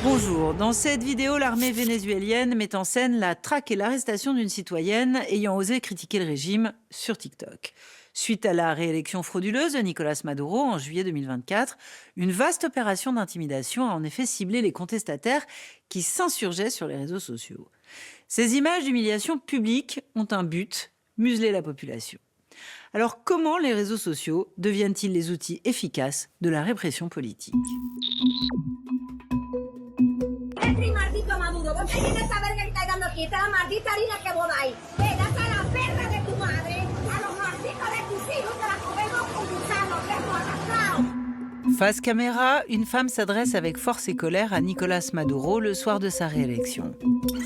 Bonjour, dans cette vidéo, l'armée vénézuélienne met en scène la traque et l'arrestation d'une citoyenne ayant osé critiquer le régime sur TikTok. Suite à la réélection frauduleuse de Nicolás Maduro en juillet 2024, une vaste opération d'intimidation a en effet ciblé les contestataires qui s'insurgeaient sur les réseaux sociaux. Ces images d'humiliation publique ont un but, museler la population. Alors comment les réseaux sociaux deviennent-ils les outils efficaces de la répression politique ? Maldito Maduro, vos tenés que saber que está dando aquí, esta es la maldita harina que vos dais. Dásela a la perra de tu madre, a los malditos de tus hijos, que la comemos con gusanos, perros arrastrados. Face caméra, une femme s'adresse avec force et colère à Nicolás Maduro le soir de sa réélection.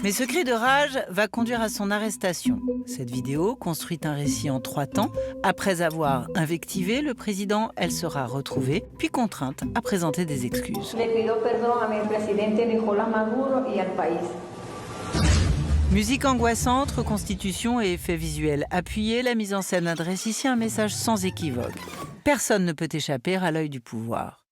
Mais ce cri de rage va conduire à son arrestation. Cette vidéo construit un récit en 3 temps. Après avoir invectivé le président, elle sera retrouvée, puis contrainte à présenter des excuses. Le pido perdón a mi presidente Nicolás Maduro y al país. Musique angoissante, reconstitution et effets visuels appuyés, la mise en scène adresse ici un message sans équivoque. Personne ne peut échapper à l'œil du pouvoir.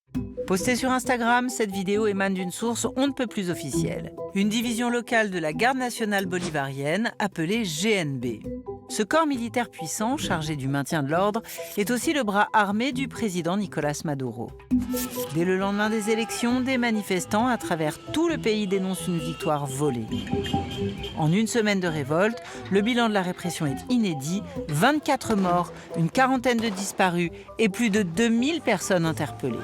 Postée sur Instagram, cette vidéo émane d'une source on ne peut plus officielle. Une division locale de la Garde nationale bolivarienne appelée GNB. Ce corps militaire puissant, chargé du maintien de l'ordre, est aussi le bras armé du président Nicolás Maduro. Dès le lendemain des élections, des manifestants à travers tout le pays dénoncent une victoire volée. En une semaine de révolte, le bilan de la répression est inédit, 24 morts, une quarantaine de disparus et plus de 2000 personnes interpellées.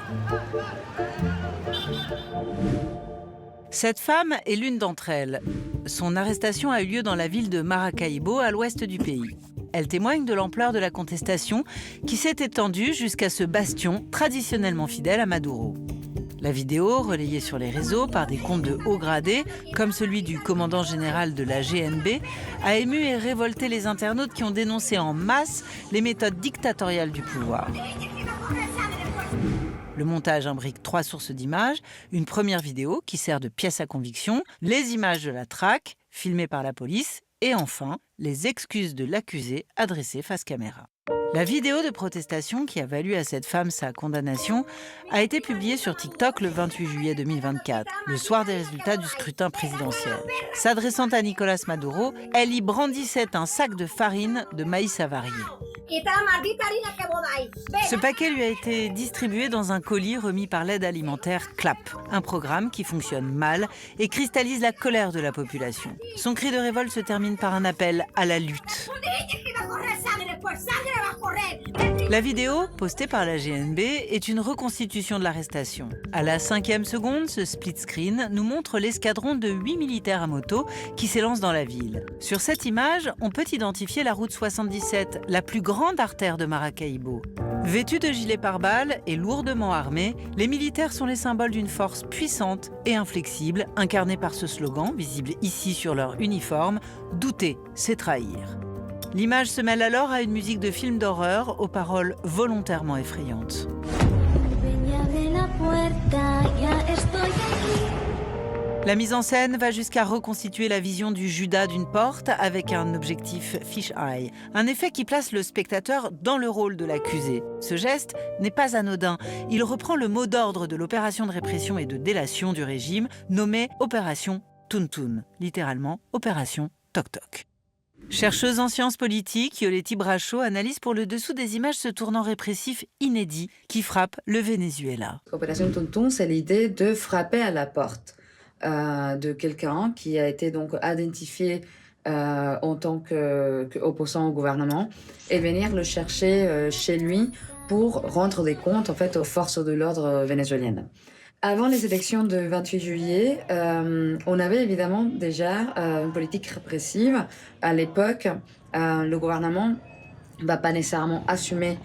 Cette femme est l'une d'entre elles. Son arrestation a eu lieu dans la ville de Maracaibo, à l'ouest du pays. Elle témoigne de l'ampleur de la contestation qui s'est étendue jusqu'à ce bastion traditionnellement fidèle à Maduro. La vidéo, relayée sur les réseaux par des comptes de haut gradé, comme celui du commandant général de la GNB, a ému et révolté les internautes qui ont dénoncé en masse les méthodes dictatoriales du pouvoir. Le montage imbrique 3 sources d'images, une première vidéo qui sert de pièce à conviction, les images de la traque, filmées par la police, et enfin, les excuses de l'accusé adressées face caméra. La vidéo de protestation qui a valu à cette femme sa condamnation a été publiée sur TikTok le 28 juillet 2024, le soir des résultats du scrutin présidentiel. S'adressant à Nicolás Maduro, elle y brandissait un sac de farine de maïs avarié. Ce paquet lui a été distribué dans un colis remis par l'aide alimentaire CLAP, un programme qui fonctionne mal et cristallise la colère de la population. Son cri de révolte se termine par un appel à la lutte. La vidéo, postée par la GNB, est une reconstitution de l'arrestation. À la 5e seconde, ce split screen nous montre l'escadron de 8 militaires à moto qui s'élance dans la ville. Sur cette image, on peut identifier la route 77, la plus grande artère de Maracaibo. Vêtus de gilets pare-balles et lourdement armés, les militaires sont les symboles d'une force puissante et inflexible, incarnée par ce slogan, visible ici sur leur uniforme, « Douter, c'est trahir ». L'image se mêle alors à une musique de film d'horreur aux paroles volontairement effrayantes. La mise en scène va jusqu'à reconstituer la vision du Judas d'une porte avec un objectif fish-eye, un effet qui place le spectateur dans le rôle de l'accusé. Ce geste n'est pas anodin. Il reprend le mot d'ordre de l'opération de répression et de délation du régime, nommée Opération Tuntun, littéralement Opération Toc Toc. Chercheuse en sciences politiques, Yoletti Bracho analyse pour le dessous des images ce tournant répressif inédit qui frappe le Venezuela. Opération Tonton, c'est l'idée de frapper à la porte de quelqu'un qui a été donc identifié en tant qu'opposant au gouvernement et venir le chercher chez lui pour rendre des comptes en fait aux forces de l'ordre vénézuéliennes. Avant les élections de 28 juillet, on avait évidemment déjà une politique répressive. À l'époque, le gouvernement ne va pas nécessairement assumer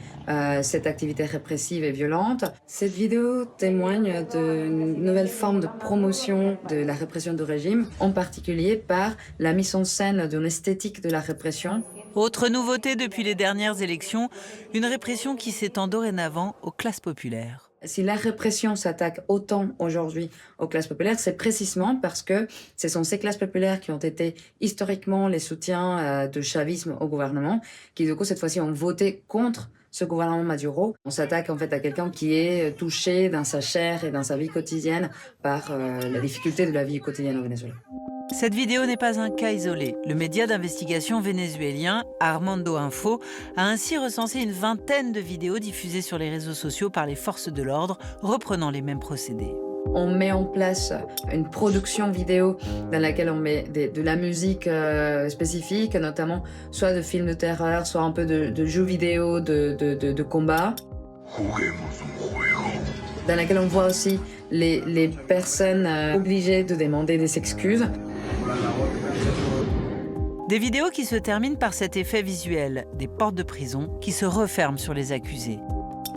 cette activité répressive et violente. Cette vidéo témoigne d'une nouvelle forme de promotion de la répression du régime, en particulier par la mise en scène d'une esthétique de la répression. Autre nouveauté depuis les dernières élections, une répression qui s'étend dorénavant aux classes populaires. Si la répression s'attaque autant aujourd'hui aux classes populaires, c'est précisément parce que ce sont ces classes populaires qui ont été historiquement les soutiens de chavisme au gouvernement, qui du coup cette fois-ci ont voté contre ce gouvernement Maduro. On s'attaque en fait à quelqu'un qui est touché dans sa chair et dans sa vie quotidienne par la difficulté de la vie quotidienne au Venezuela. Cette vidéo n'est pas un cas isolé. Le média d'investigation vénézuélien Armando Info a ainsi recensé une vingtaine de vidéos diffusées sur les réseaux sociaux par les forces de l'ordre, reprenant les mêmes procédés. On met en place une production vidéo dans laquelle on met de la musique spécifique, notamment soit de films de terreur, soit un peu de jeux vidéo, de combat. Dans laquelle on voit aussi les personnes obligées de demander des excuses. Des vidéos qui se terminent par cet effet visuel, des portes de prison qui se referment sur les accusés.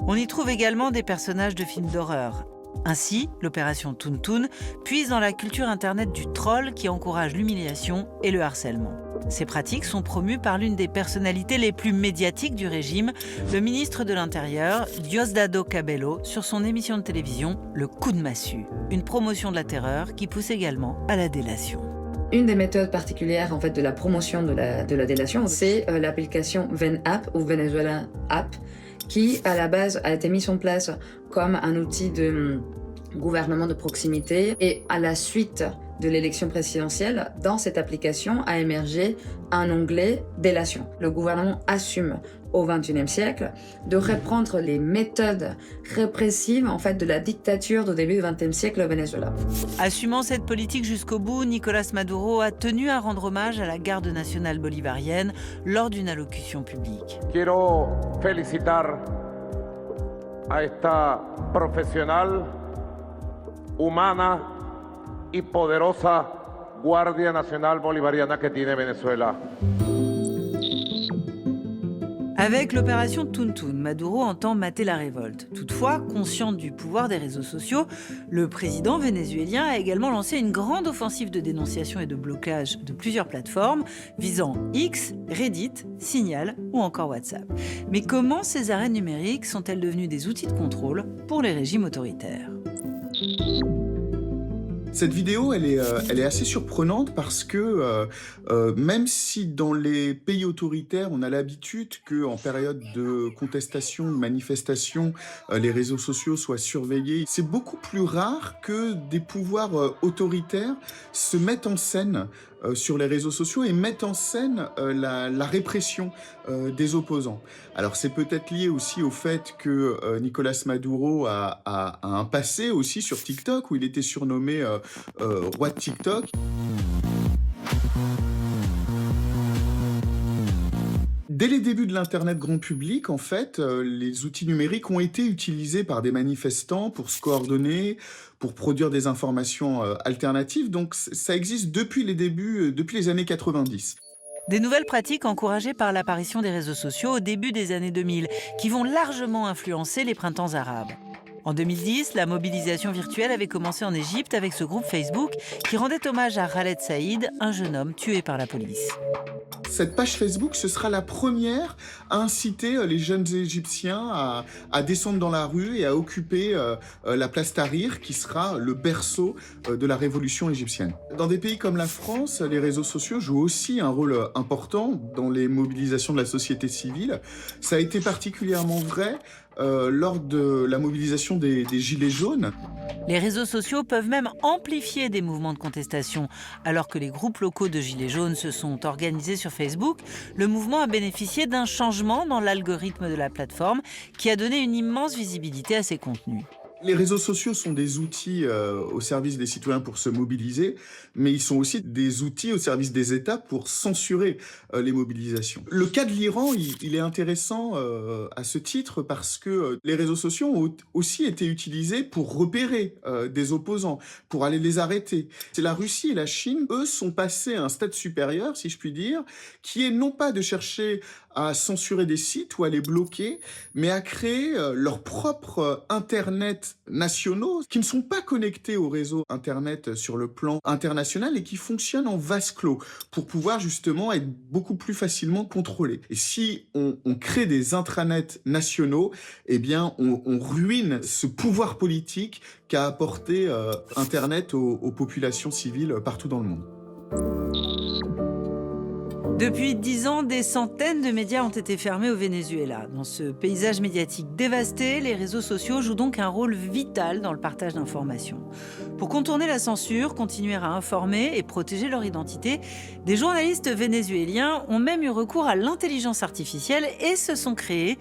On y trouve également des personnages de films d'horreur. Ainsi, l'opération Toon puise dans la culture internet du troll qui encourage l'humiliation et le harcèlement. Ces pratiques sont promues par l'une des personnalités les plus médiatiques du régime, le ministre de l'Intérieur, Diosdado Cabello, sur son émission de télévision Le Coup de massue, une promotion de la terreur qui pousse également à la délation. Une des méthodes particulières en fait, de la promotion de la délation, c'est l'application VenApp ou Venezuela App, qui à la base a été mise en place comme un outil de gouvernement de proximité. Et à la suite de l'élection présidentielle, dans cette application a émergé un onglet délation. Le gouvernement assume au XXIe siècle de reprendre les méthodes répressives en fait, de la dictature du début du XXe siècle au Venezuela. Assumant cette politique jusqu'au bout, Nicolás Maduro a tenu à rendre hommage à la garde nationale bolivarienne lors d'une allocution publique. Quiero felicitar a esta profesional, humana y poderosa Guardia Nacional Bolivariana que tiene Venezuela. Avec l'opération Toon, Maduro entend mater la révolte. Toutefois, conscient du pouvoir des réseaux sociaux, le président vénézuélien a également lancé une grande offensive de dénonciation et de blocage de plusieurs plateformes visant X, Reddit, Signal ou encore WhatsApp. Mais comment ces arènes numériques sont-elles devenues des outils de contrôle pour les régimes autoritaires ? Cette vidéo, elle est assez surprenante parce que même si dans les pays autoritaires, on a l'habitude qu'en période de contestation, de manifestation, les réseaux sociaux soient surveillés, c'est beaucoup plus rare que des pouvoirs autoritaires se mettent en scène sur les réseaux sociaux et mettent en scène la répression des opposants. Alors c'est peut-être lié aussi au fait que Nicolás Maduro a un passé aussi sur TikTok où il était surnommé roi de TikTok. Dès les débuts de l'Internet grand public, en fait, les outils numériques ont été utilisés par des manifestants pour se coordonner, pour produire des informations alternatives. Donc ça existe depuis les débuts, depuis les années 90. Des nouvelles pratiques encouragées par l'apparition des réseaux sociaux au début des années 2000, qui vont largement influencer les printemps arabes. En 2010, la mobilisation virtuelle avait commencé en Égypte avec ce groupe Facebook qui rendait hommage à Khaled Saïd, un jeune homme tué par la police. Cette page Facebook, ce sera la première à inciter les jeunes Égyptiens à descendre dans la rue et à occuper la place Tahrir, qui sera le berceau de la révolution égyptienne. Dans des pays comme la France, les réseaux sociaux jouent aussi un rôle important dans les mobilisations de la société civile. Ça a été particulièrement vrai lors de la mobilisation des Gilets jaunes. Les réseaux sociaux peuvent même amplifier des mouvements de contestation. Alors que les groupes locaux de Gilets jaunes se sont organisés sur Facebook, le mouvement a bénéficié d'un changement dans l'algorithme de la plateforme qui a donné une immense visibilité à ses contenus. Les réseaux sociaux sont des outils au service des citoyens pour se mobiliser, mais ils sont aussi des outils au service des États pour censurer les mobilisations. Le cas de l'Iran, il est intéressant à ce titre parce que les réseaux sociaux ont aussi été utilisés pour repérer des opposants, pour aller les arrêter. C'est la Russie et la Chine, eux, sont passés à un stade supérieur, si je puis dire, qui est non pas de chercher à censurer des sites ou à les bloquer, mais à créer leur propre Internet nationaux qui ne sont pas connectés au réseau Internet sur le plan international et qui fonctionnent en vase clos pour pouvoir justement être beaucoup plus facilement contrôlés. Et si on crée des intranets nationaux, eh bien on ruine ce pouvoir politique qu'a apporté Internet aux populations civiles partout dans le monde. Depuis 10 ans, des centaines de médias ont été fermés au Venezuela. Dans ce paysage médiatique dévasté, les réseaux sociaux jouent donc un rôle vital dans le partage d'informations. Pour contourner la censure, continuer à informer et protéger leur identité, des journalistes vénézuéliens ont même eu recours à l'intelligence artificielle et se sont créés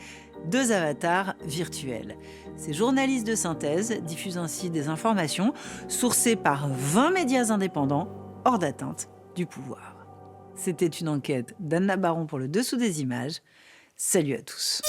2 avatars virtuels. Ces journalistes de synthèse diffusent ainsi des informations sourcées par 20 médias indépendants hors d'atteinte du pouvoir. C'était une enquête d'Anna Baron pour le Dessous des images. Salut à tous.